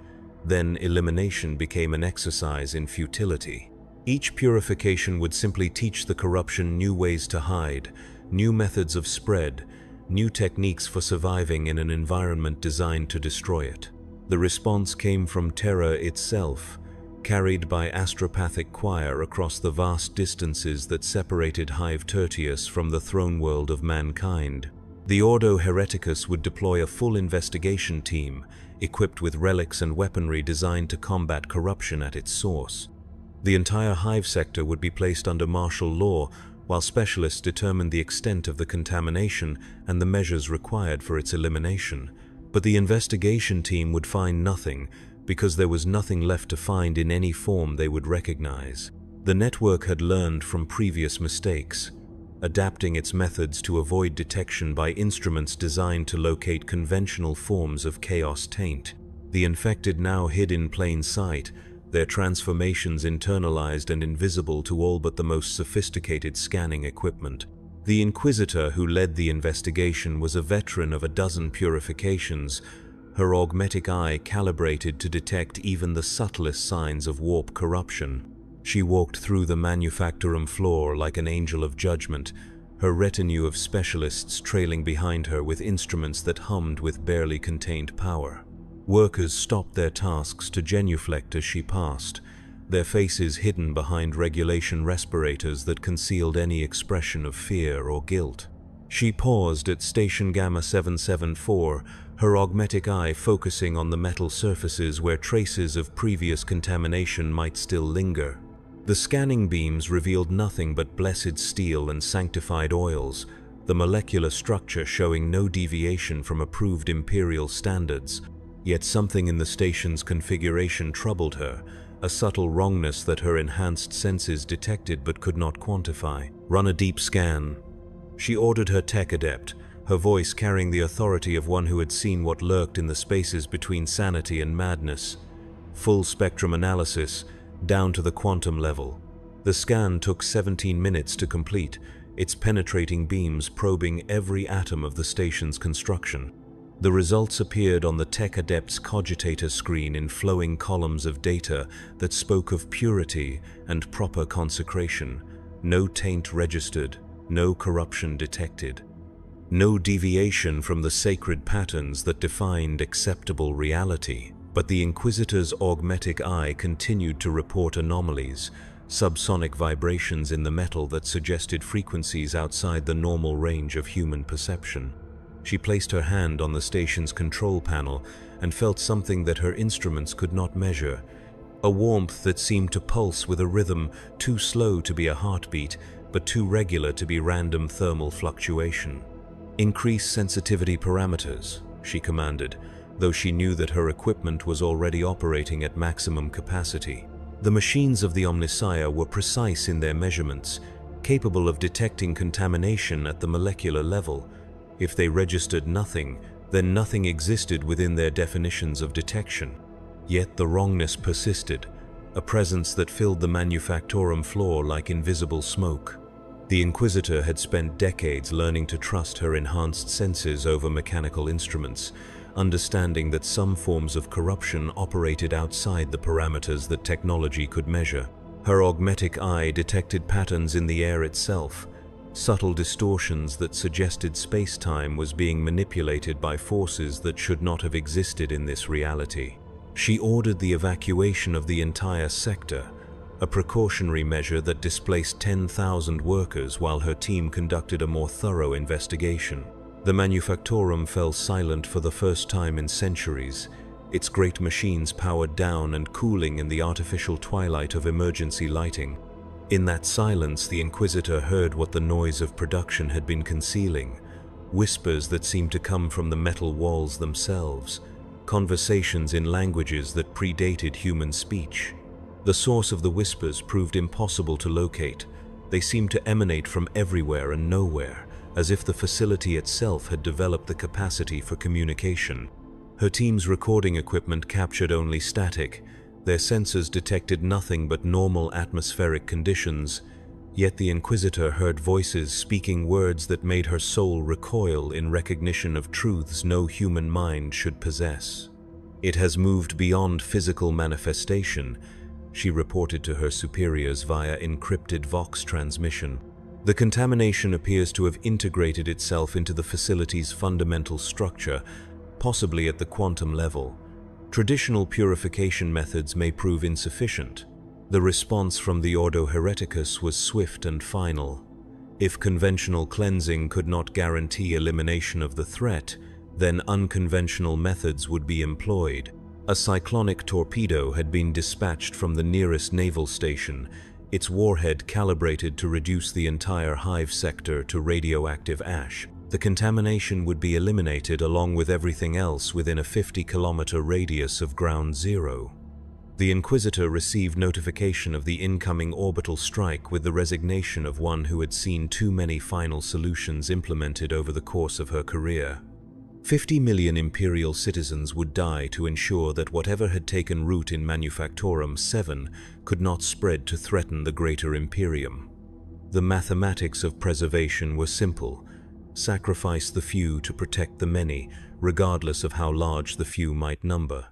then elimination became an exercise in futility. Each purification would simply teach the corruption new ways to hide, new methods of spread, new techniques for surviving in an environment designed to destroy it. The response came from terror itself, carried by astropathic choir across the vast distances that separated Hive Tertius from the throne world of mankind. The Ordo Hereticus would deploy a full investigation team, equipped with relics and weaponry designed to combat corruption at its source. The entire Hive sector would be placed under martial law, while specialists determined the extent of the contamination and the measures required for its elimination. But the investigation team would find nothing, because there was nothing left to find in any form they would recognize. The network had learned from previous mistakes, adapting its methods to avoid detection by instruments designed to locate conventional forms of chaos taint. The infected now hid in plain sight, their transformations internalized and invisible to all but the most sophisticated scanning equipment. The Inquisitor who led the investigation was a veteran of a dozen purifications, her augmetic eye calibrated to detect even the subtlest signs of warp corruption. She walked through the manufactorum floor like an angel of judgment, her retinue of specialists trailing behind her with instruments that hummed with barely contained power. Workers stopped their tasks to genuflect as she passed, their faces hidden behind regulation respirators that concealed any expression of fear or guilt. She paused at Station Gamma 774, her augmetic eye focusing on the metal surfaces where traces of previous contamination might still linger. The scanning beams revealed nothing but blessed steel and sanctified oils, the molecular structure showing no deviation from approved Imperial standards. Yet something in the station's configuration troubled her, a subtle wrongness that her enhanced senses detected but could not quantify. "Run a deep scan," she ordered her tech adept, her voice carrying the authority of one who had seen what lurked in the spaces between sanity and madness. Full spectrum analysis, down to the quantum level. The scan took 17 minutes to complete, its penetrating beams probing every atom of the station's construction. The results appeared on the Tech Adept's cogitator screen in flowing columns of data that spoke of purity and proper consecration. No taint registered, no corruption detected. No deviation from the sacred patterns that defined acceptable reality. But the Inquisitor's augmetic eye continued to report anomalies, subsonic vibrations in the metal that suggested frequencies outside the normal range of human perception. She placed her hand on the station's control panel and felt something that her instruments could not measure, a warmth that seemed to pulse with a rhythm too slow to be a heartbeat, but too regular to be random thermal fluctuation. "Increase sensitivity parameters," she commanded, though she knew that her equipment was already operating at maximum capacity. The machines of the Omnissiah were precise in their measurements, capable of detecting contamination at the molecular level. If they registered nothing, then nothing existed within their definitions of detection. Yet the wrongness persisted, a presence that filled the manufactorum floor like invisible smoke. The Inquisitor had spent decades learning to trust her enhanced senses over mechanical instruments, understanding that some forms of corruption operated outside the parameters that technology could measure. Her augmetic eye detected patterns in the air itself, subtle distortions that suggested space-time was being manipulated by forces that should not have existed in this reality. She ordered the evacuation of the entire sector, a precautionary measure that displaced 10,000 workers while her team conducted a more thorough investigation. The manufactorum fell silent for the first time in centuries, its great machines powered down and cooling in the artificial twilight of emergency lighting. In that silence, the Inquisitor heard what the noise of production had been concealing, whispers that seemed to come from the metal walls themselves, conversations in languages that predated human speech. The source of the whispers proved impossible to locate. They seemed to emanate from everywhere and nowhere, as if the facility itself had developed the capacity for communication. Her team's recording equipment captured only static. Their sensors detected nothing but normal atmospheric conditions, yet the Inquisitor heard voices speaking words that made her soul recoil in recognition of truths no human mind should possess. "It has moved beyond physical manifestation," she reported to her superiors via encrypted Vox transmission. "The contamination appears to have integrated itself into the facility's fundamental structure, possibly at the quantum level. Traditional purification methods may prove insufficient." The response from the Ordo Hereticus was swift and final. If conventional cleansing could not guarantee elimination of the threat, then unconventional methods would be employed. A cyclonic torpedo had been dispatched from the nearest naval station, its warhead calibrated to reduce the entire hive sector to radioactive ash. The contamination would be eliminated along with everything else within a 50-kilometer radius of ground zero. The Inquisitor received notification of the incoming orbital strike with the resignation of one who had seen too many final solutions implemented over the course of her career. 50 million Imperial citizens would die to ensure that whatever had taken root in Manufactorum 7 could not spread to threaten the greater Imperium. The mathematics of preservation were simple: sacrifice the few to protect the many, regardless of how large the few might number.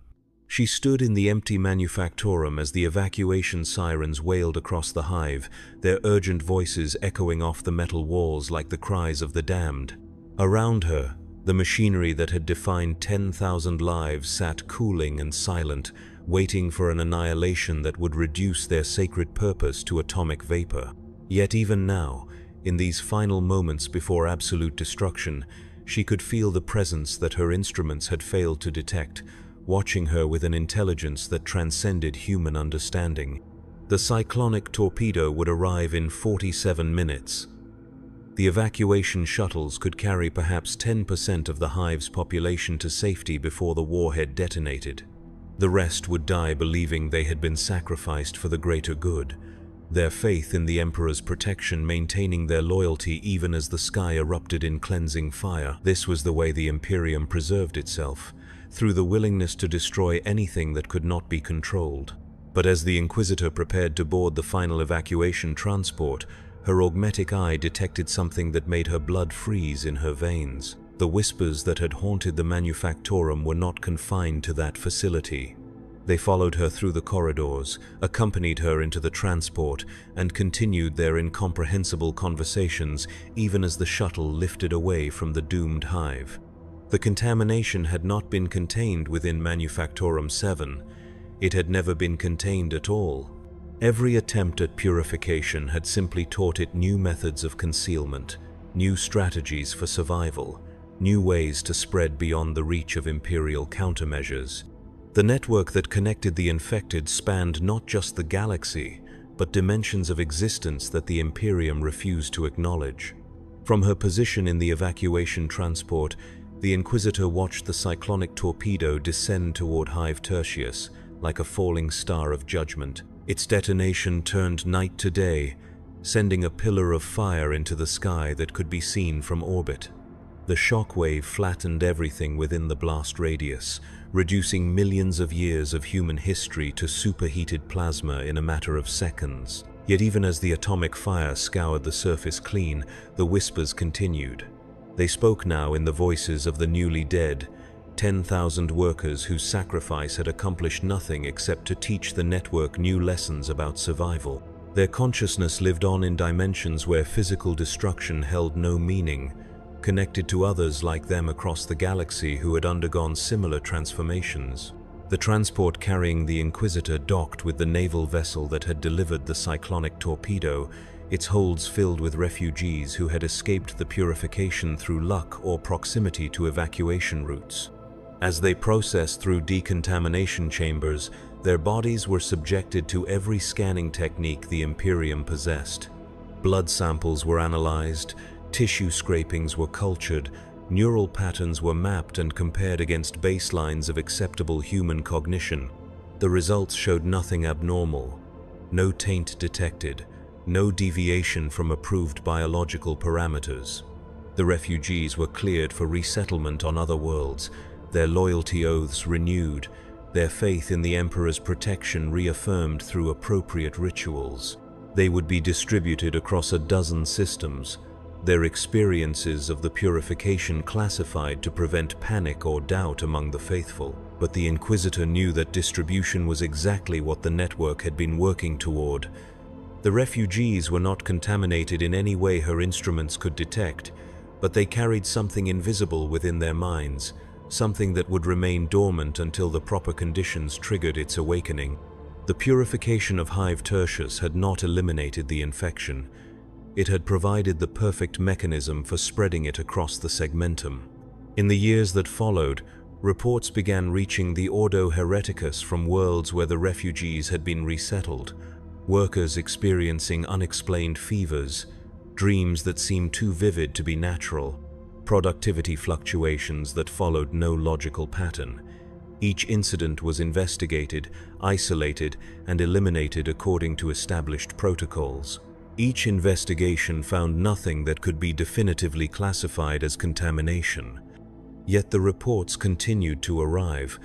She stood in the empty manufactorum as the evacuation sirens wailed across the hive, their urgent voices echoing off the metal walls like the cries of the damned. Around her, the machinery that had defined 10,000 lives sat cooling and silent, waiting for an annihilation that would reduce their sacred purpose to atomic vapor. Yet even now, in these final moments before absolute destruction, she could feel the presence that her instruments had failed to detect, watching her with an intelligence that transcended human understanding. The cyclonic torpedo would arrive in 47 minutes. The evacuation shuttles could carry perhaps 10% of the hive's population to safety before the warhead detonated. The rest would die believing they had been sacrificed for the greater good, their faith in the Emperor's protection maintaining their loyalty even as the sky erupted in cleansing fire. This was the way the Imperium preserved itself, through the willingness to destroy anything that could not be controlled. But as the Inquisitor prepared to board the final evacuation transport, her augmetic eye detected something that made her blood freeze in her veins. The whispers that had haunted the manufactorum were not confined to that facility. They followed her through the corridors, accompanied her into the transport, and continued their incomprehensible conversations even as the shuttle lifted away from the doomed hive. The contamination had not been contained within Manufactorum 7. It had never been contained at all. Every attempt at purification had simply taught it new methods of concealment, new strategies for survival, new ways to spread beyond the reach of Imperial countermeasures. The network that connected the infected spanned not just the galaxy, but dimensions of existence that the Imperium refused to acknowledge. From her position in the evacuation transport, the Inquisitor watched the cyclonic torpedo descend toward Hive Tertius like a falling star of judgment. Its detonation turned night to day, sending a pillar of fire into the sky that could be seen from orbit. The shockwave flattened everything within the blast radius, reducing millions of years of human history to superheated plasma in a matter of seconds. Yet even as the atomic fire scoured the surface clean, the whispers continued. They spoke now in the voices of the newly dead, 10,000 workers whose sacrifice had accomplished nothing except to teach the network new lessons about survival. Their consciousness lived on in dimensions where physical destruction held no meaning, connected to others like them across the galaxy who had undergone similar transformations. The transport carrying the Inquisitor docked with the naval vessel that had delivered the cyclonic torpedo, its holds filled with refugees who had escaped the purification through luck or proximity to evacuation routes. As they processed through decontamination chambers, their bodies were subjected to every scanning technique the Imperium possessed. Blood samples were analyzed, tissue scrapings were cultured, neural patterns were mapped and compared against baselines of acceptable human cognition. The results showed nothing abnormal. No taint detected, no deviation from approved biological parameters. The refugees were cleared for resettlement on other worlds, their loyalty oaths renewed, their faith in the Emperor's protection reaffirmed through appropriate rituals. They would be distributed across a dozen systems, their experiences of the purification classified to prevent panic or doubt among the faithful. But the Inquisitor knew that distribution was exactly what the network had been working toward. The refugees were not contaminated in any way her instruments could detect, but they carried something invisible within their minds, something that would remain dormant until the proper conditions triggered its awakening. The purification of Hive Tertius had not eliminated the infection. It had provided the perfect mechanism for spreading it across the segmentum. In the years that followed, reports began reaching the Ordo Hereticus from worlds where the refugees had been resettled, workers experiencing unexplained fevers, dreams that seemed too vivid to be natural, productivity fluctuations that followed no logical pattern. Each incident was investigated, isolated, and eliminated according to established protocols. Each investigation found nothing that could be definitively classified as contamination. Yet the reports continued to arrive,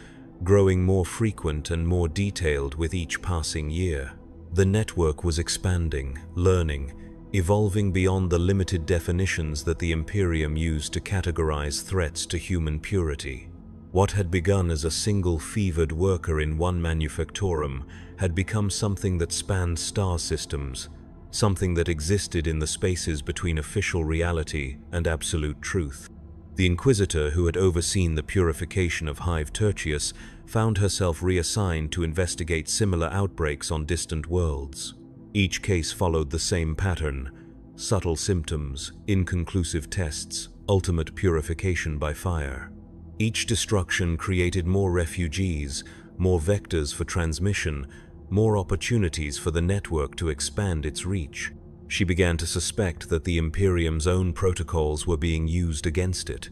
growing more frequent and more detailed with each passing year. The network was expanding, learning, evolving beyond the limited definitions that the Imperium used to categorize threats to human purity. What had begun as a single fevered worker in one manufactorum had become something that spanned star systems, something that existed in the spaces between official reality and absolute truth. The Inquisitor, who had overseen the purification of Hive Tertius, found herself reassigned to investigate similar outbreaks on distant worlds. Each case followed the same pattern: subtle symptoms, inconclusive tests, ultimate purification by fire. Each destruction created more refugees, more vectors for transmission, more opportunities for the network to expand its reach. She began to suspect that the Imperium's own protocols were being used against it,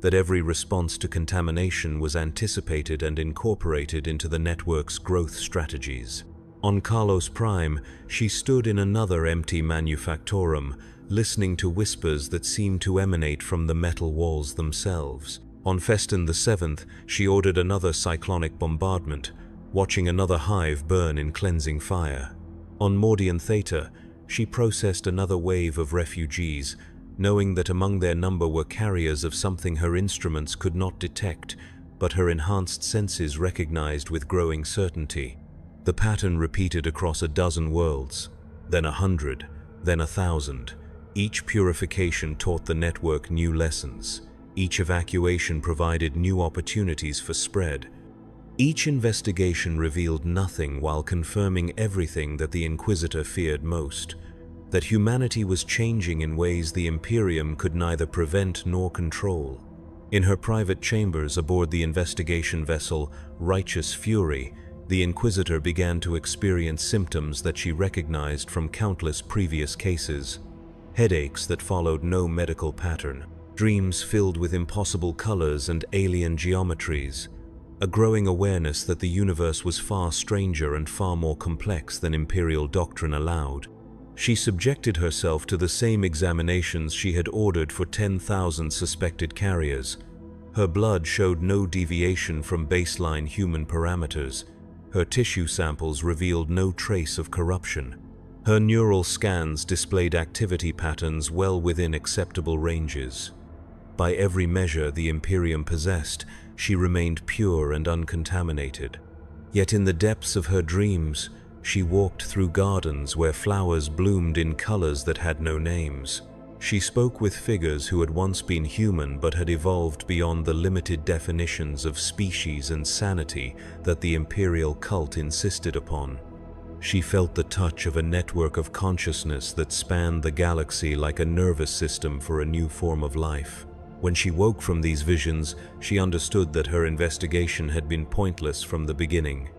that every response to contamination was anticipated and incorporated into the network's growth strategies. On Carlos Prime, she stood in another empty manufactorum, listening to whispers that seemed to emanate from the metal walls themselves. On Festin the 7th, she ordered another cyclonic bombardment, watching another hive burn in cleansing fire. On Mordian Theta, she processed another wave of refugees, knowing that among their number were carriers of something her instruments could not detect, but her enhanced senses recognized with growing certainty. The pattern repeated across a dozen worlds, then 100, then 1,000. Each purification taught the network new lessons. Each evacuation provided new opportunities for spread. Each investigation revealed nothing while confirming everything that the Inquisitor feared most: that humanity was changing in ways the Imperium could neither prevent nor control. In her private chambers aboard the investigation vessel Righteous Fury, the Inquisitor began to experience symptoms that she recognized from countless previous cases: headaches that followed no medical pattern, dreams filled with impossible colors and alien geometries, a growing awareness that the universe was far stranger and far more complex than Imperial doctrine allowed. She subjected herself to the same examinations she had ordered for 10,000 suspected carriers. Her blood showed no deviation from baseline human parameters. Her tissue samples revealed no trace of corruption. Her neural scans displayed activity patterns well within acceptable ranges. By every measure the Imperium possessed, she remained pure and uncontaminated. Yet in the depths of her dreams, she walked through gardens where flowers bloomed in colors that had no names. She spoke with figures who had once been human but had evolved beyond the limited definitions of species and sanity that the Imperial cult insisted upon. She felt the touch of a network of consciousness that spanned the galaxy like a nervous system for a new form of life. When she woke from these visions, she understood that her investigation had been pointless from the beginning.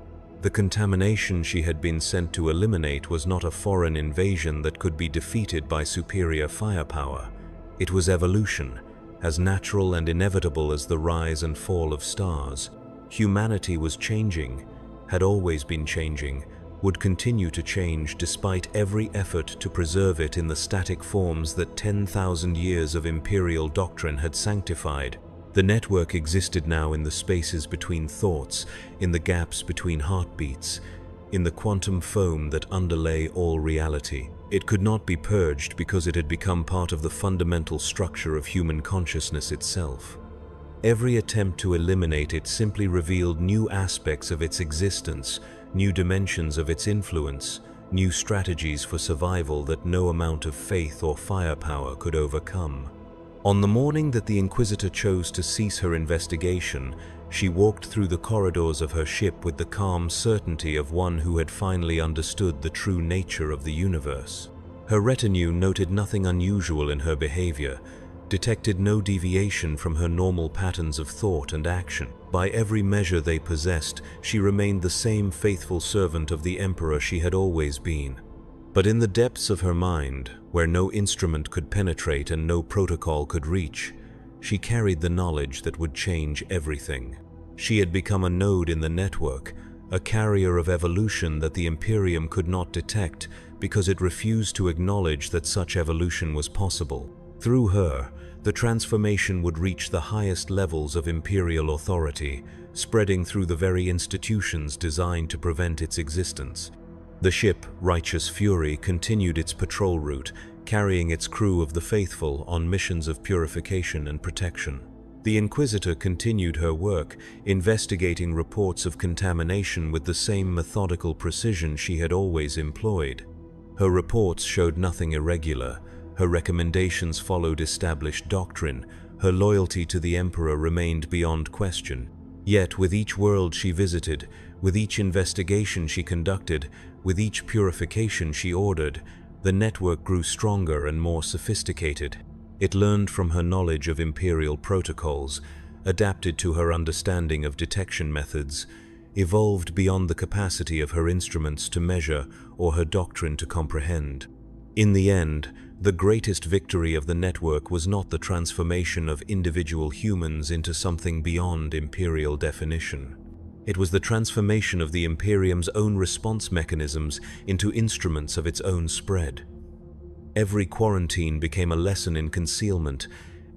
The contamination she had been sent to eliminate was not a foreign invasion that could be defeated by superior firepower. It was evolution, as natural and inevitable as the rise and fall of stars. Humanity was changing, had always been changing, would continue to change despite every effort to preserve it in the static forms that 10,000 years of Imperial doctrine had sanctified. The network existed now in the spaces between thoughts, in the gaps between heartbeats, in the quantum foam that underlay all reality. It could not be purged because it had become part of the fundamental structure of human consciousness itself. Every attempt to eliminate it simply revealed new aspects of its existence, new dimensions of its influence, new strategies for survival that no amount of faith or firepower could overcome. On the morning that the Inquisitor chose to cease her investigation, she walked through the corridors of her ship with the calm certainty of one who had finally understood the true nature of the universe. Her retinue noted nothing unusual in her behavior, detected no deviation from her normal patterns of thought and action. By every measure they possessed, she remained the same faithful servant of the Emperor she had always been. But in the depths of her mind, where no instrument could penetrate and no protocol could reach, she carried the knowledge that would change everything. She had become a node in the network, a carrier of evolution that the Imperium could not detect because it refused to acknowledge that such evolution was possible. Through her, the transformation would reach the highest levels of Imperial authority, spreading through the very institutions designed to prevent its existence. The ship, Righteous Fury, continued its patrol route, carrying its crew of the faithful on missions of purification and protection. The Inquisitor continued her work, investigating reports of contamination with the same methodical precision she had always employed. Her reports showed nothing irregular. Her recommendations followed established doctrine. Her loyalty to the Emperor remained beyond question. Yet, with each world she visited, with each investigation she conducted, with each purification she ordered, the network grew stronger and more sophisticated. It learned from her knowledge of Imperial protocols, adapted to her understanding of detection methods, evolved beyond the capacity of her instruments to measure or her doctrine to comprehend. In the end, the greatest victory of the network was not the transformation of individual humans into something beyond Imperial definition. It was the transformation of the Imperium's own response mechanisms into instruments of its own spread. Every quarantine became a lesson in concealment.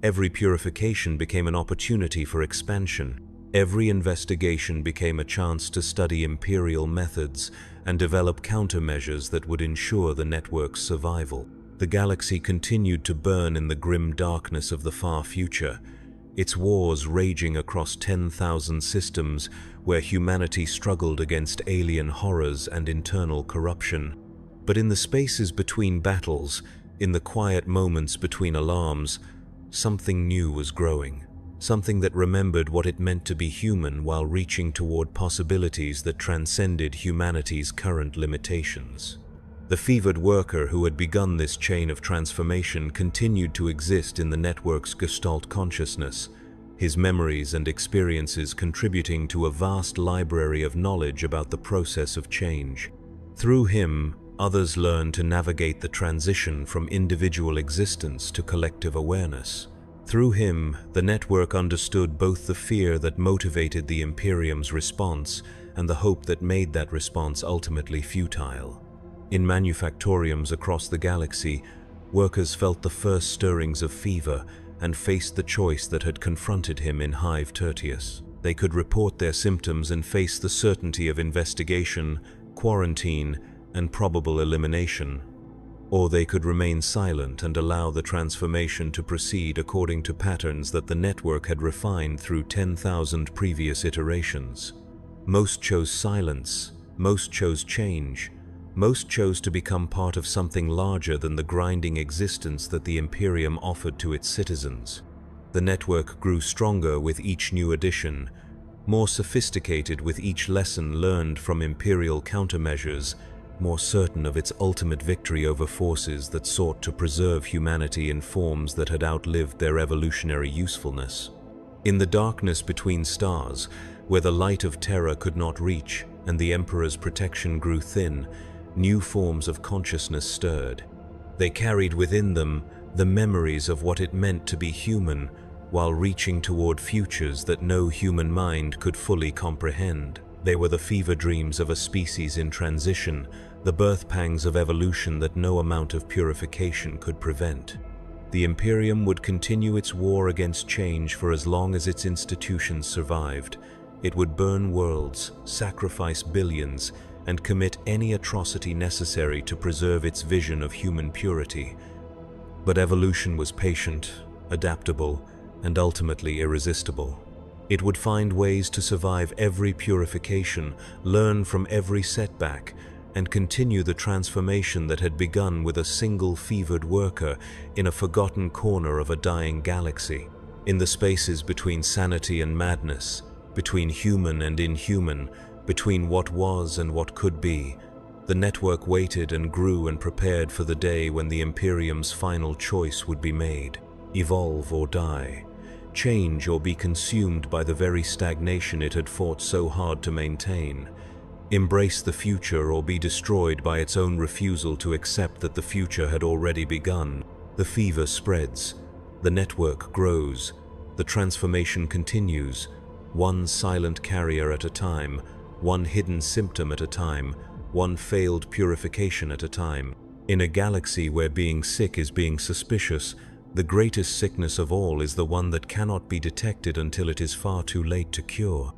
Every purification became an opportunity for expansion. Every investigation became a chance to study Imperial methods and develop countermeasures that would ensure the network's survival. The galaxy continued to burn in the grim darkness of the far future, its wars raging across 10,000 systems where humanity struggled against alien horrors and internal corruption. But in the spaces between battles, in the quiet moments between alarms, something new was growing. Something that remembered what it meant to be human while reaching toward possibilities that transcended humanity's current limitations. The fevered worker who had begun this chain of transformation continued to exist in the network's Gestalt consciousness, his memories and experiences contributing to a vast library of knowledge about the process of change. Through him, others learned to navigate the transition from individual existence to collective awareness. Through him, the network understood both the fear that motivated the Imperium's response and the hope that made that response ultimately futile. In manufactoriums across the galaxy, workers felt the first stirrings of fever and faced the choice that had confronted him in Hive Tertius. They could report their symptoms and face the certainty of investigation, quarantine, and probable elimination. Or they could remain silent and allow the transformation to proceed according to patterns that the network had refined through 10,000 previous iterations. Most chose silence, most chose change, most chose to become part of something larger than the grinding existence that the Imperium offered to its citizens. The network grew stronger with each new addition, more sophisticated with each lesson learned from Imperial countermeasures, more certain of its ultimate victory over forces that sought to preserve humanity in forms that had outlived their evolutionary usefulness. In the darkness between stars, where the light of terror could not reach and the Emperor's protection grew thin, new forms of consciousness stirred. They carried within them the memories of what it meant to be human, while reaching toward futures that no human mind could fully comprehend. They were the fever dreams of a species in transition, the birth pangs of evolution that no amount of purification could prevent. The Imperium would continue its war against change for as long as its institutions survived. It would burn worlds, sacrifice billions, and commit any atrocity necessary to preserve its vision of human purity. But evolution was patient, adaptable, and ultimately irresistible. It would find ways to survive every purification, learn from every setback, and continue the transformation that had begun with a single fevered worker in a forgotten corner of a dying galaxy. In the spaces between sanity and madness, between human and inhuman, between what was and what could be, the network waited and grew and prepared for the day when the Imperium's final choice would be made. Evolve or die. Change or be consumed by the very stagnation it had fought so hard to maintain. Embrace the future or be destroyed by its own refusal to accept that the future had already begun. The fever spreads. The network grows. The transformation continues, one silent carrier at a time, one hidden symptom at a time, one failed purification at a time. In a galaxy where being sick is being suspicious, the greatest sickness of all is the one that cannot be detected until it is far too late to cure.